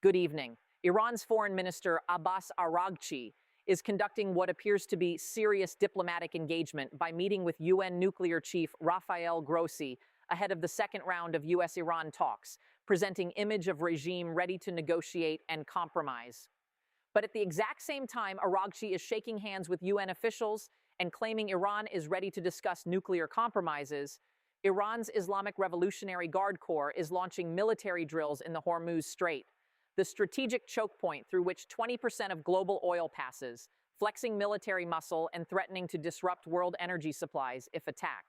Good evening. Iran's Foreign Minister Abbas Araghchi is conducting what appears to be serious diplomatic engagement by meeting with UN nuclear chief Rafael Grossi ahead of the second round of US-Iran talks, presenting image of regime ready to negotiate and compromise. But at the exact same time, Araghchi is shaking hands with UN officials and claiming Iran is ready to discuss nuclear compromises. Iran's Islamic Revolutionary Guard Corps is launching military drills in the Hormuz Strait, the strategic choke point through which 20% of global oil passes, flexing military muscle and threatening to disrupt world energy supplies if attacked.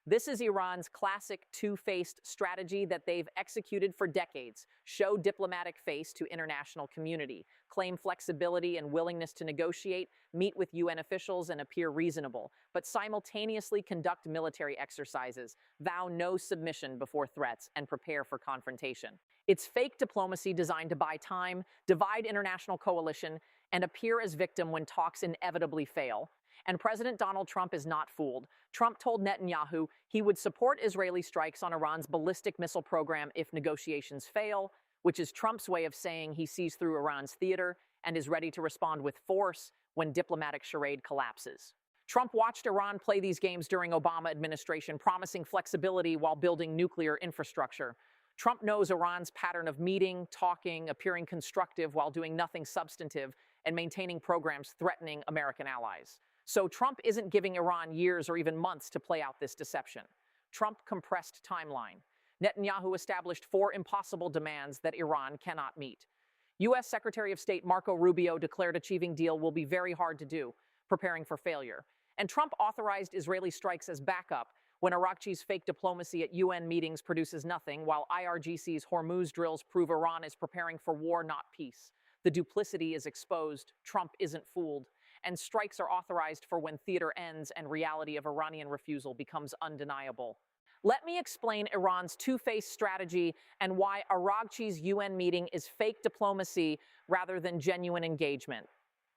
This is Iran's classic two-faced strategy that they've executed for decades: show diplomatic face to international community, claim flexibility and willingness to negotiate, meet with UN officials and appear reasonable, but simultaneously conduct military exercises, vow no submission before threats, and prepare for confrontation. It's fake diplomacy designed to buy time, divide international coalition, and appear as victim when talks inevitably fail. And President Donald Trump is not fooled. Trump told Netanyahu he would support Israeli strikes on Iran's ballistic missile program if negotiations fail, which is Trump's way of saying he sees through Iran's theater and is ready to respond with force when diplomatic charade collapses. Trump watched Iran play these games during Obama administration, promising flexibility while building nuclear infrastructure. Trump knows Iran's pattern of meeting, talking, appearing constructive while doing nothing substantive, and maintaining programs threatening American allies. So Trump isn't giving Iran years or even months to play out this deception. Trump compressed timeline. Netanyahu established 4 impossible demands that Iran cannot meet. U.S. Secretary of State Marco Rubio declared achieving deal will be very hard to do, preparing for failure. And Trump authorized Israeli strikes as backup when Araghchi's fake diplomacy at UN meetings produces nothing, while IRGC's Hormuz drills prove Iran is preparing for war, not peace. The duplicity is exposed, Trump isn't fooled, and strikes are authorized for when theater ends and reality of Iranian refusal becomes undeniable. Let me explain Iran's two-faced strategy and why Araghchi's UN meeting is fake diplomacy rather than genuine engagement.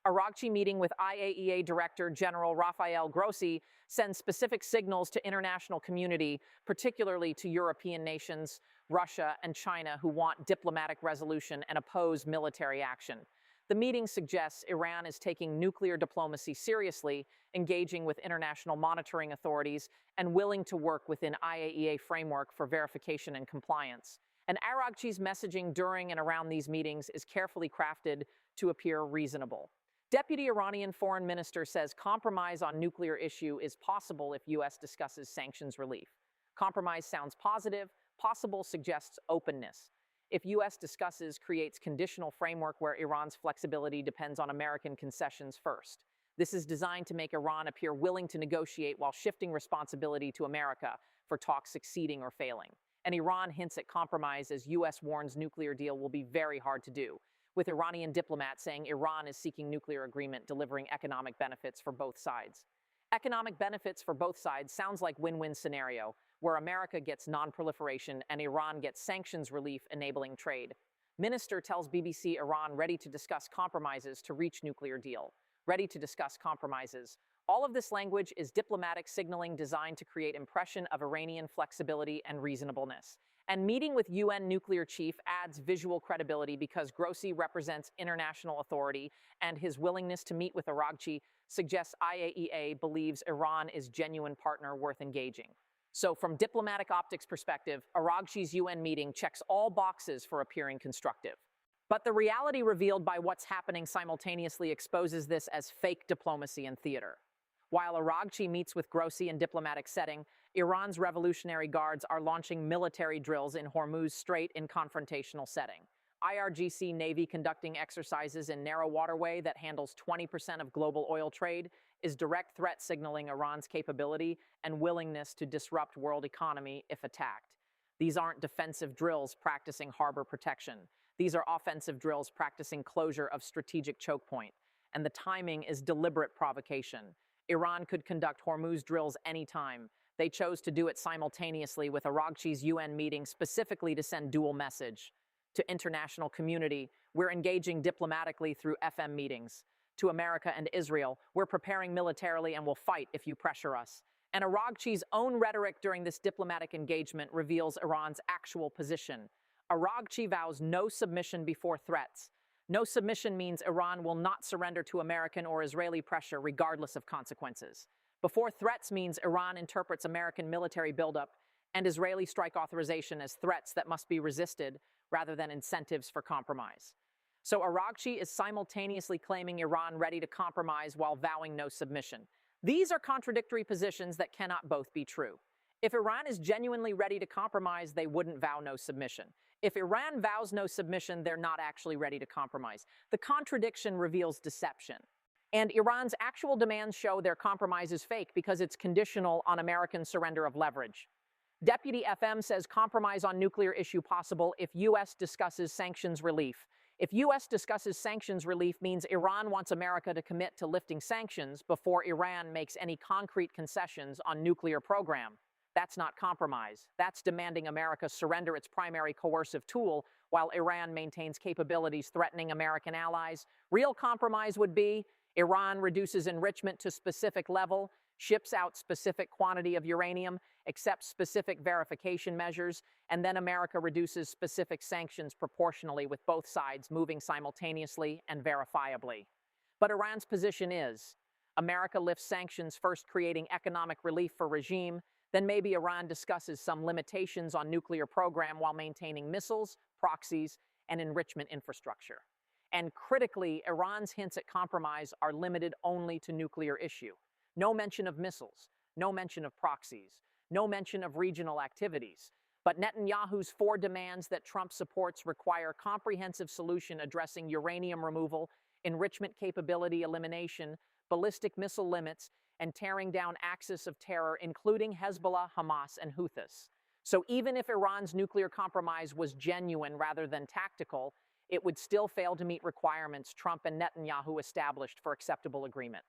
Araghchi meeting with IAEA Director General Rafael Grossi sends specific signals to international community, particularly to European nations, Russia, and China, who want diplomatic resolution and oppose military action. The meeting suggests Iran is taking nuclear diplomacy seriously, engaging with international monitoring authorities, and willing to work within IAEA framework for verification and compliance. And Araghchi's messaging during and around these meetings is carefully crafted to appear reasonable. Deputy Iranian Foreign Minister says compromise on nuclear issue is possible if U.S. discusses sanctions relief. Compromise sounds positive, possible suggests openness. If U.S. discusses creates conditional framework where Iran's flexibility depends on American concessions first. This is designed to make Iran appear willing to negotiate while shifting responsibility to America for talks succeeding or failing. And Iran hints at compromise as U.S. warns nuclear deal will be very hard to do, with Iranian diplomats saying Iran is seeking nuclear agreement delivering economic benefits for both sides. Economic benefits for both sides sounds like win-win scenario, where America gets non-proliferation and Iran gets sanctions relief enabling trade. Minister tells BBC Iran ready to discuss compromises to reach nuclear deal. Ready to discuss compromises. All of this language is diplomatic signaling designed to create impression of Iranian flexibility and reasonableness. And meeting with UN nuclear chief adds visual credibility because Grossi represents international authority, and his willingness to meet with Araghchi suggests IAEA believes Iran is genuine partner worth engaging. So from diplomatic optics perspective, Araghchi's UN meeting checks all boxes for appearing constructive. But the reality revealed by what's happening simultaneously exposes this as fake diplomacy and theater. While Araghchi meets with Grossi in diplomatic setting, Iran's Revolutionary Guards are launching military drills in Hormuz Strait in confrontational setting. IRGC Navy conducting exercises in narrow waterway that handles 20% of global oil trade is direct threat signaling Iran's capability and willingness to disrupt world economy if attacked. These aren't defensive drills practicing harbor protection. These are offensive drills practicing closure of strategic choke point. And the timing is deliberate provocation. Iran could conduct Hormuz drills anytime. They chose to do it simultaneously with Araghchi's UN meeting specifically to send dual message. To international community, we're engaging diplomatically through FM meetings. To America and Israel, we're preparing militarily and will fight if you pressure us. And Araghchi's own rhetoric during this diplomatic engagement reveals Iran's actual position. Araghchi vows no submission before threats. No submission means Iran will not surrender to American or Israeli pressure regardless of consequences. Before threats means Iran interprets American military buildup and Israeli strike authorization as threats that must be resisted rather than incentives for compromise. So Araghchi is simultaneously claiming Iran ready to compromise while vowing no submission. These are contradictory positions that cannot both be true. If Iran is genuinely ready to compromise, they wouldn't vow no submission. If Iran vows no submission, they're not actually ready to compromise. The contradiction reveals deception. And Iran's actual demands show their compromise is fake because it's conditional on American surrender of leverage. Deputy FM says compromise on nuclear issue possible if U.S. discusses sanctions relief. If U.S. discusses sanctions relief means Iran wants America to commit to lifting sanctions before Iran makes any concrete concessions on nuclear program. That's not compromise. That's demanding America surrender its primary coercive tool while Iran maintains capabilities threatening American allies. Real compromise would be Iran reduces enrichment to specific level, ships out specific quantity of uranium, accepts specific verification measures, and then America reduces specific sanctions proportionally with both sides moving simultaneously and verifiably. But Iran's position is America lifts sanctions, first creating economic relief for regime, then maybe Iran discusses some limitations on nuclear program while maintaining missiles, proxies, and enrichment infrastructure. And critically, Iran's hints at compromise are limited only to nuclear issue. No mention of missiles, no mention of proxies, no mention of regional activities. But Netanyahu's 4 demands that Trump supports require comprehensive solution addressing uranium removal, enrichment capability elimination, ballistic missile limits, and tearing down axis of terror, including Hezbollah, Hamas, and Houthis. So even if Iran's nuclear compromise was genuine rather than tactical, it would still fail to meet requirements Trump and Netanyahu established for acceptable agreement.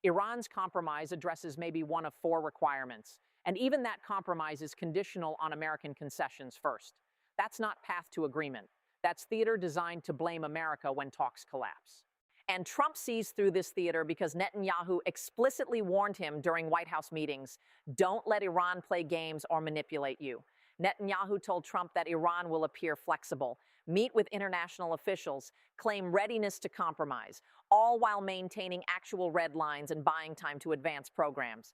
Iran's compromise addresses maybe one of 4 requirements, and even that compromise is conditional on American concessions first. That's not path to agreement. That's theater designed to blame America when talks collapse. And Trump sees through this theater because Netanyahu explicitly warned him during White House meetings, don't let Iran play games or manipulate you. Netanyahu told Trump that Iran will appear flexible, meet with international officials, claim readiness to compromise, all while maintaining actual red lines and buying time to advance programs.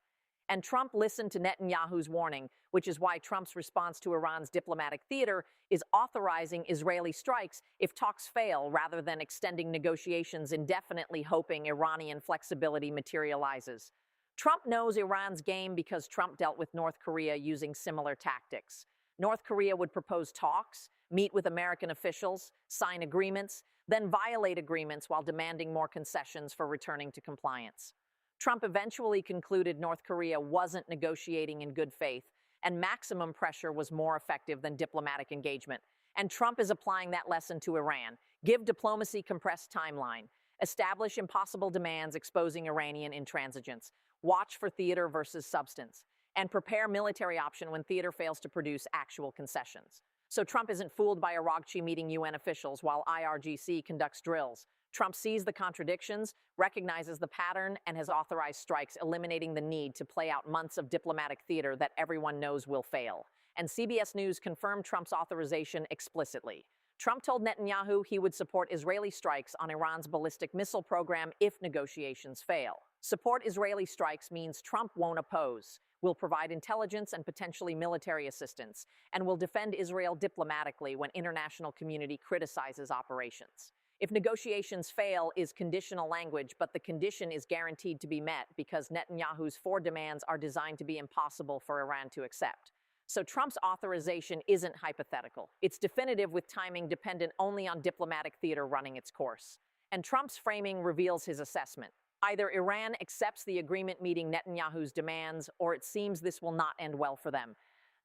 And Trump listened to Netanyahu's warning, which is why Trump's response to Iran's diplomatic theater is authorizing Israeli strikes if talks fail rather than extending negotiations indefinitely, hoping Iranian flexibility materializes. Trump knows Iran's game because Trump dealt with North Korea using similar tactics. North Korea would propose talks, meet with American officials, sign agreements, then violate agreements while demanding more concessions for returning to compliance. Trump eventually concluded North Korea wasn't negotiating in good faith, and maximum pressure was more effective than diplomatic engagement. And Trump is applying that lesson to Iran. Give diplomacy compressed timeline. Establish impossible demands exposing Iranian intransigence. Watch for theater versus substance. And prepare military option when theater fails to produce actual concessions. So Trump isn't fooled by Araghchi meeting UN officials while IRGC conducts drills. Trump sees the contradictions, recognizes the pattern, and has authorized strikes, eliminating the need to play out months of diplomatic theater that everyone knows will fail. And CBS News confirmed Trump's authorization explicitly. Trump told Netanyahu he would support Israeli strikes on Iran's ballistic missile program if negotiations fail. Support Israeli strikes means Trump won't oppose, will provide intelligence and potentially military assistance, and will defend Israel diplomatically when international community criticizes operations. If negotiations fail is conditional language, but the condition is guaranteed to be met because Netanyahu's 4 demands are designed to be impossible for Iran to accept. So Trump's authorization isn't hypothetical. It's definitive with timing dependent only on diplomatic theater running its course. And Trump's framing reveals his assessment. Either Iran accepts the agreement meeting Netanyahu's demands, or it seems this will not end well for them.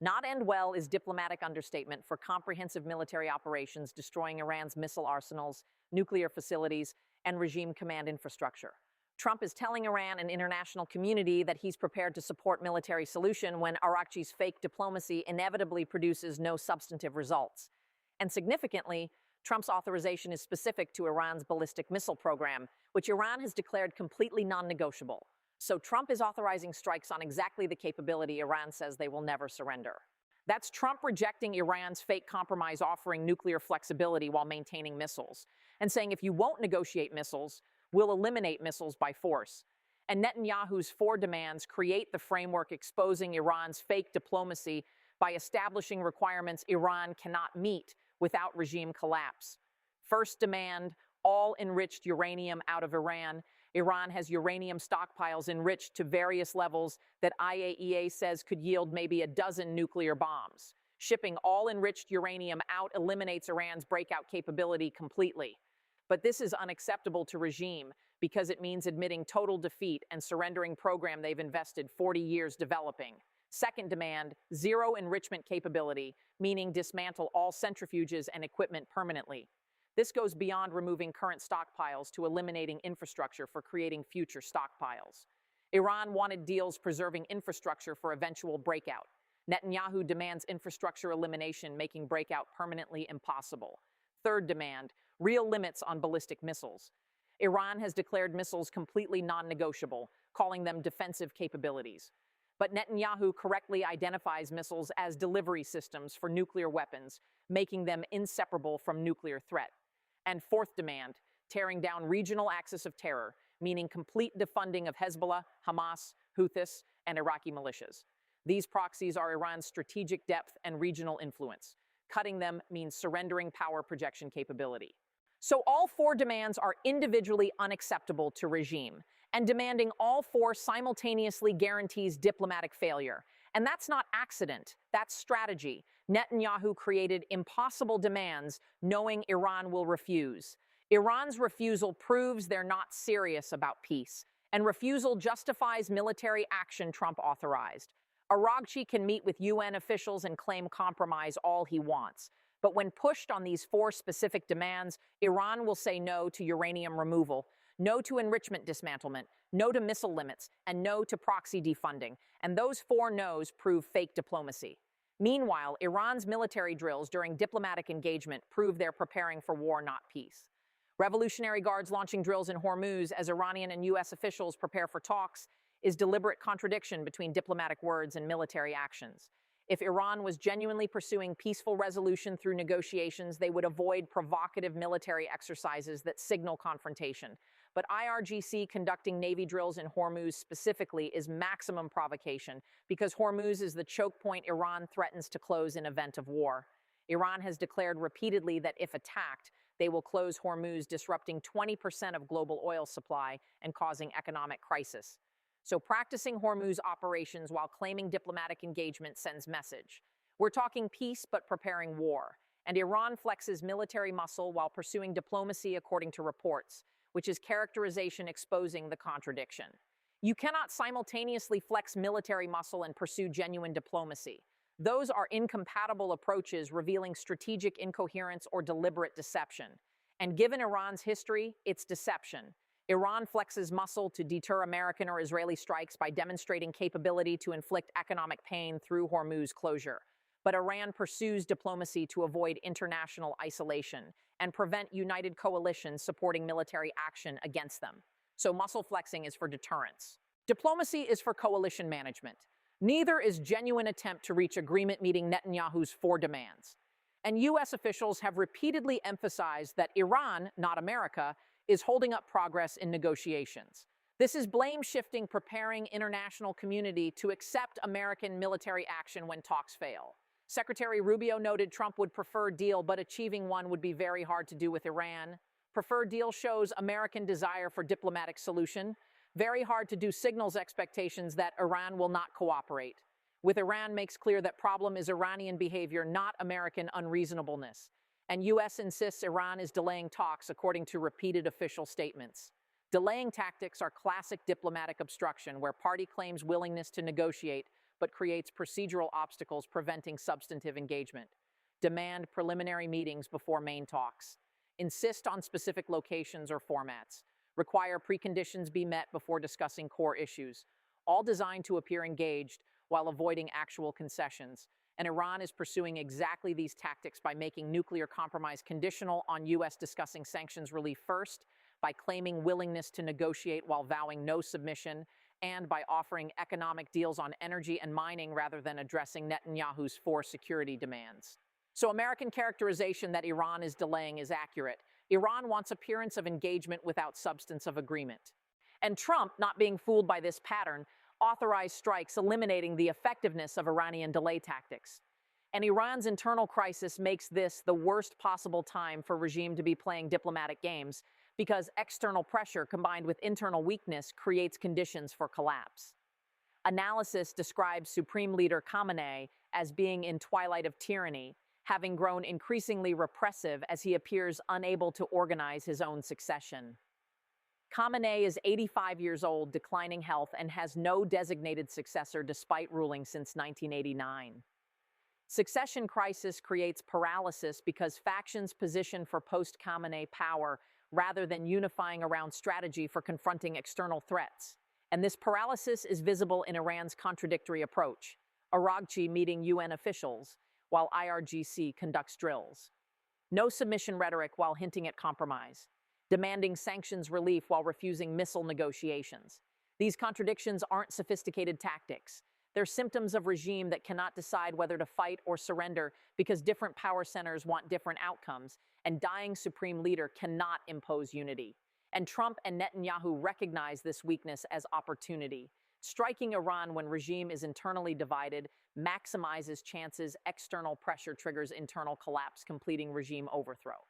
Not end well is diplomatic understatement for comprehensive military operations destroying Iran's missile arsenals, nuclear facilities, and regime command infrastructure. Trump is telling Iran and international community that he's prepared to support military solution when Araghchi's fake diplomacy inevitably produces no substantive results. And significantly, Trump's authorization is specific to Iran's ballistic missile program, which Iran has declared completely non-negotiable. So Trump is authorizing strikes on exactly the capability Iran says they will never surrender. That's Trump rejecting Iran's fake compromise offering nuclear flexibility while maintaining missiles, and saying if you won't negotiate missiles, we'll eliminate missiles by force. And Netanyahu's 4 demands create the framework exposing Iran's fake diplomacy by establishing requirements Iran cannot meet without regime collapse. First demand, all enriched uranium out of Iran. Iran has uranium stockpiles enriched to various levels that IAEA says could yield maybe a dozen nuclear bombs. Shipping all enriched uranium out eliminates Iran's breakout capability completely. But this is unacceptable to regime because it means admitting total defeat and surrendering program they've invested 40 years developing. Second demand, zero enrichment capability, meaning dismantle all centrifuges and equipment permanently. This goes beyond removing current stockpiles to eliminating infrastructure for creating future stockpiles. Iran wanted deals preserving infrastructure for eventual breakout. Netanyahu demands infrastructure elimination, making breakout permanently impossible. Third demand, real limits on ballistic missiles. Iran has declared missiles completely non-negotiable, calling them defensive capabilities. But Netanyahu correctly identifies missiles as delivery systems for nuclear weapons, making them inseparable from nuclear threat. And fourth demand, tearing down regional axis of terror, meaning complete defunding of Hezbollah, Hamas, Houthis, and Iraqi militias. These proxies are Iran's strategic depth and regional influence. Cutting them means surrendering power projection capability. So all 4 demands are individually unacceptable to regime, and demanding all 4 simultaneously guarantees diplomatic failure. And that's not accident, that's strategy. Netanyahu created impossible demands knowing Iran will refuse. Iran's refusal proves they're not serious about peace, and refusal justifies military action Trump authorized. Araghchi can meet with UN officials and claim compromise all he wants. But when pushed on these 4 specific demands, Iran will say no to uranium removal, no to enrichment dismantlement, no to missile limits, and no to proxy defunding. And those 4 no's prove fake diplomacy. Meanwhile, Iran's military drills during diplomatic engagement prove they're preparing for war, not peace. Revolutionary Guards launching drills in Hormuz as Iranian and U.S. officials prepare for talks is deliberate contradiction between diplomatic words and military actions. If Iran was genuinely pursuing peaceful resolution through negotiations, they would avoid provocative military exercises that signal confrontation. But IRGC conducting Navy drills in Hormuz specifically is maximum provocation because Hormuz is the choke point Iran threatens to close in event of war. Iran has declared repeatedly that if attacked, they will close Hormuz, disrupting 20% of global oil supply and causing economic crisis. So practicing Hormuz operations while claiming diplomatic engagement sends message. We're talking peace but preparing war. And Iran flexes military muscle while pursuing diplomacy according to reports, which is characterization exposing the contradiction. You cannot simultaneously flex military muscle and pursue genuine diplomacy. Those are incompatible approaches revealing strategic incoherence or deliberate deception. And given Iran's history, it's deception. Iran flexes muscle to deter American or Israeli strikes by demonstrating capability to inflict economic pain through Hormuz closure. But Iran pursues diplomacy to avoid international isolation and prevent united coalitions supporting military action against them. So muscle flexing is for deterrence. Diplomacy is for coalition management. Neither is genuine attempt to reach agreement meeting Netanyahu's 4 demands. And U.S. officials have repeatedly emphasized that Iran, not America, is holding up progress in negotiations. This is blame shifting, preparing international community to accept American military action when talks fail. Secretary Rubio noted Trump would prefer deal, but achieving one would be very hard to do with Iran. Preferred deal shows American desire for diplomatic solution. Very hard to do signals expectations that Iran will not cooperate. With Iran makes clear that problem is Iranian behavior, not American unreasonableness. And U.S. insists Iran is delaying talks according to repeated official statements. Delaying tactics are classic diplomatic obstruction where party claims willingness to negotiate but creates procedural obstacles preventing substantive engagement. Demand preliminary meetings before main talks. Insist on specific locations or formats. Require preconditions be met before discussing core issues. All designed to appear engaged while avoiding actual concessions. And Iran is pursuing exactly these tactics by making nuclear compromise conditional on U.S. discussing sanctions relief first, by claiming willingness to negotiate while vowing no submission, and by offering economic deals on energy and mining rather than addressing Netanyahu's four security demands. So American characterization that Iran is delaying is accurate. Iran wants appearance of engagement without substance of agreement. And Trump, not being fooled by this pattern, authorized strikes eliminating the effectiveness of Iranian delay tactics. And Iran's internal crisis makes this the worst possible time for regime to be playing diplomatic games, because external pressure combined with internal weakness creates conditions for collapse. Analysis describes Supreme Leader Khamenei as being in twilight of tyranny, having grown increasingly repressive as he appears unable to organize his own succession. Khamenei is 85 years old, declining health, and has no designated successor despite ruling since 1989. Succession crisis creates paralysis because factions position for post-Khamenei power rather than unifying around strategy for confronting external threats. And this paralysis is visible in Iran's contradictory approach. Araghchi meeting UN officials, while IRGC conducts drills. No submission rhetoric while hinting at compromise. Demanding sanctions relief while refusing missile negotiations. These contradictions aren't sophisticated tactics. They're symptoms of regime that cannot decide whether to fight or surrender because different power centers want different outcomes, and dying supreme leader cannot impose unity. And Trump and Netanyahu recognize this weakness as opportunity. Striking Iran when regime is internally divided maximizes chances external pressure triggers internal collapse, completing regime overthrow.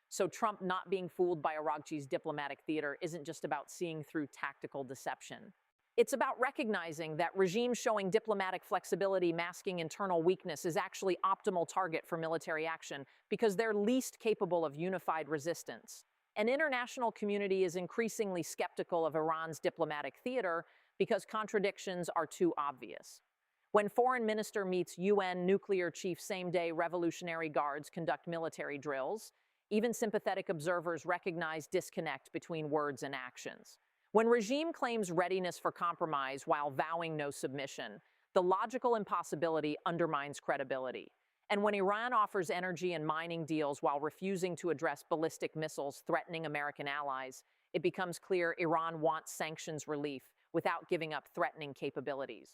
So Trump not being fooled by Araghchi's diplomatic theater isn't just about seeing through tactical deception. It's about recognizing that regimes showing diplomatic flexibility masking internal weakness is actually optimal target for military action because they're least capable of unified resistance. An international community is increasingly skeptical of Iran's diplomatic theater because contradictions are too obvious. When foreign minister meets UN nuclear chief same-day Revolutionary Guards conduct military drills, even sympathetic observers recognize disconnect between words and actions. When regime claims readiness for compromise while vowing no submission, the logical impossibility undermines credibility. And when Iran offers energy and mining deals while refusing to address ballistic missiles threatening American allies, it becomes clear Iran wants sanctions relief without giving up threatening capabilities.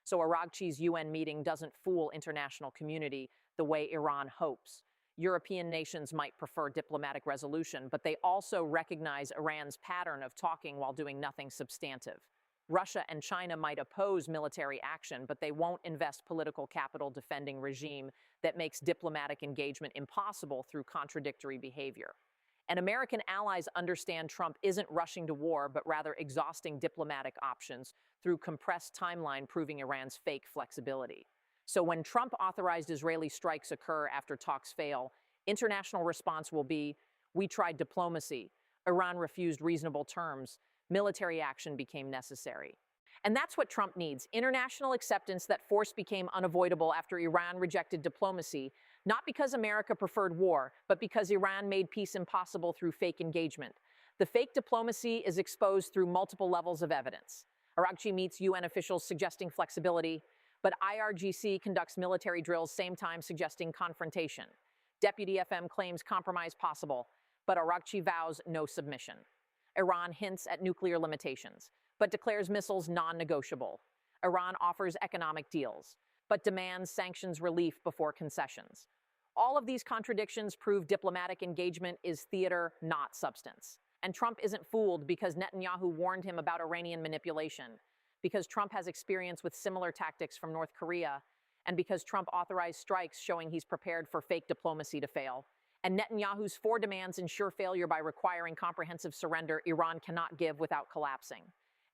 So Araghchi's UN meeting doesn't fool international community the way Iran hopes. European nations might prefer diplomatic resolution, but they also recognize Iran's pattern of talking while doing nothing substantive. Russia and China might oppose military action, but they won't invest political capital defending regime that makes diplomatic engagement impossible through contradictory behavior. And American allies understand Trump isn't rushing to war, but rather exhausting diplomatic options through compressed timeline proving Iran's fake flexibility. So when Trump-authorized Israeli strikes occur after talks fail, international response will be, we tried diplomacy, Iran refused reasonable terms, military action became necessary. And that's what Trump needs, international acceptance that force became unavoidable after Iran rejected diplomacy, not because America preferred war, but because Iran made peace impossible through fake engagement. The fake diplomacy is exposed through multiple levels of evidence. Araghchi meets UN officials suggesting flexibility, but IRGC conducts military drills same time suggesting confrontation. Deputy FM claims compromise possible, but Araghchi vows no submission. Iran hints at nuclear limitations, but declares missiles non-negotiable. Iran offers economic deals, but demands sanctions relief before concessions. All of these contradictions prove diplomatic engagement is theater, not substance. And Trump isn't fooled because Netanyahu warned him about Iranian manipulation, because Trump has experience with similar tactics from North Korea, and because Trump authorized strikes showing he's prepared for fake diplomacy to fail. And Netanyahu's four demands ensure failure by requiring comprehensive surrender Iran cannot give without collapsing.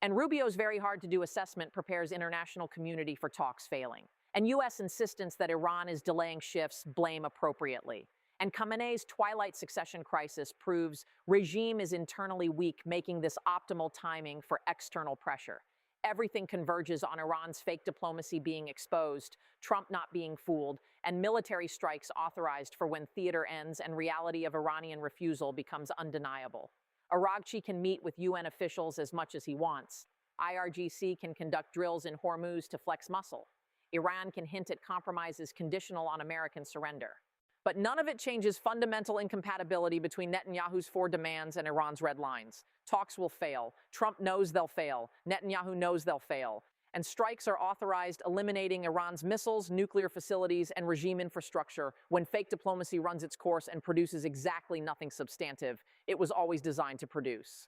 And Rubio's very hard-to-do assessment prepares international community for talks failing. And U.S. insistence that Iran is delaying shifts blame appropriately. And Khamenei's twilight succession crisis proves regime is internally weak, making this optimal timing for external pressure. Everything converges on Iran's fake diplomacy being exposed, Trump not being fooled, and military strikes authorized for when theater ends and reality of Iranian refusal becomes undeniable. Araghchi can meet with UN officials as much as he wants. IRGC can conduct drills in Hormuz to flex muscle. Iran can hint at compromises conditional on American surrender. But none of it changes fundamental incompatibility between Netanyahu's 4 demands and Iran's red lines. Talks will fail. Trump knows they'll fail. Netanyahu knows they'll fail. And strikes are authorized, eliminating Iran's missiles, nuclear facilities, and regime infrastructure when fake diplomacy runs its course and produces exactly nothing substantive it was always designed to produce.